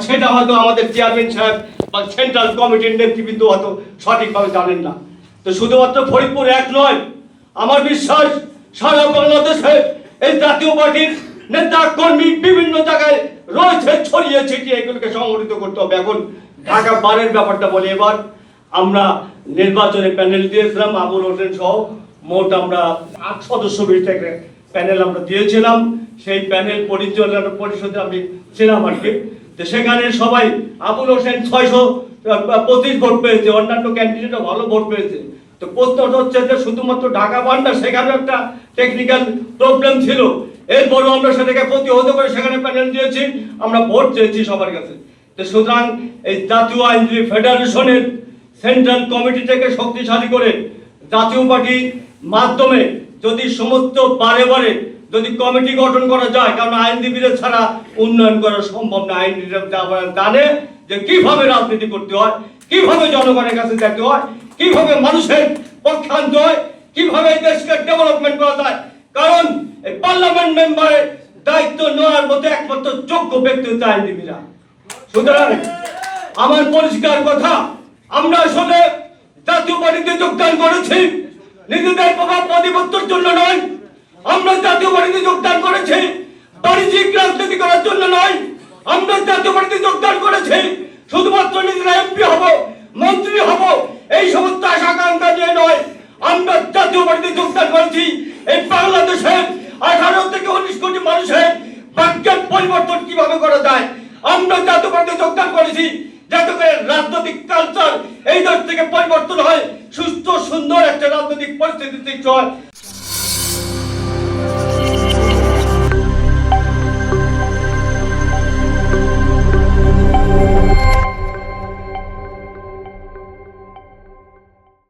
সেটা হয়তো আমাদের চেয়ারম্যান সাহেব বা সেন্ট্রাল কমিটির নেতৃবৃন্দ হয়তো সঠিকভাবে জানেন না। তো শুধুমাত্র ফরিদপুর এক নয়, আমার বিশ্বাস সারা বাংলাদেশে এই জাতীয় পার্টির নেতা কর্মী বিভিন্ন জায়গায় রয়েছে, ছড়িয়ে ছিটিয়ে এগুলোকে সংগঠিত করতে হবে। এখন ঢাকা বারের ব্যাপারটা বলি। এবার আমরা নির্বাচনে প্যানেল দিয়েছিলাম আবুল হোসেন সহ, মোট আমরা 8 সদস্য বিশিষ্ট প্যানেল আমরা দিয়েছিলাম। সেই প্যানেল পরিচালনা পরিষদে আমি ছিলাম আর কি। তো সেখানে সবাই আবুল হোসেন 625 ভোট পেয়েছে, অন্যান্য ক্যান্ডিডেটও ভালো ভোট পেয়েছে। তো প্রশ্নটা হচ্ছে যে শুধুমাত্র ঢাকা বান্ডা, সেখানে একটা টেকনিক্যাল প্রবলেম ছিল, এরপরও আমরা সেটাকে প্রতিহত করে সেখানে প্যানেল দিয়েছি, আমরা ভোট চেয়েছি সবার কাছে। তো সুতরাং এই জাতীয় আইনজীবী ফেডারেশনের সেন্ট্রাল কমিটিটাকে শক্তিশালী করে জাতীয় পার্টির মাধ্যমে যদি সমস্ত বারে বারে যদি কমিটি গঠন করা যায়, কারণ আইনজীবীদের ছাড়া উন্নয়ন করা সম্ভব না। আইনজীবীরা জানে যে কিভাবে রাজনীতি করতে হয়, কিভাবে জনগণের কাছে যেতে হয়, কিভাবে মানুষের পক্ষে আনতে হয়, কিভাবে দেশকে ডেভেলপমেন্ট করা যায়। কারণ এই পার্লামেন্ট মেম্বারের দায়িত্ব নেওয়ার মতো একমাত্র যোগ্য ব্যক্তি হচ্ছে আইনজীবীরা। সুতরাং আমার পরিষ্কার কথা, আমরা আসলে জাতীয় পার্টিতে যোগদান করেছি নিজেদের প্রভাব প্রতিপত্তির জন্য নয়। আমরা জাতীয় পার্টিতে যোগদান করেছি বাণিজ্যিক রাজনীতি করার জন্য নয়। আমরা জাতীয় পার্টিতে যোগদান করেছি শুধুমাত্র নিজেরা এমপি হব, মন্ত্রী হব, এই সমস্ত আশা আকাঙ্ক্ষা নিয়ে নয়। আমরা জাতীয় পার্টিতে যোগদান করেছি এই বাংলাদেশের 18 থেকে 19 কোটি মানুষের ভাগ্যের পরিবর্তন কিভাবে করা যায়। আমরা জাতীয় পার্টিতে যোগদান করেছি যাতে করে রাজনৈতিক কালচার এই দেশ থেকে পরিবর্তন হয়, সুস্থ সুন্দর একটা রাজনৈতিক পরিস্থিতি সৃষ্টি হয়।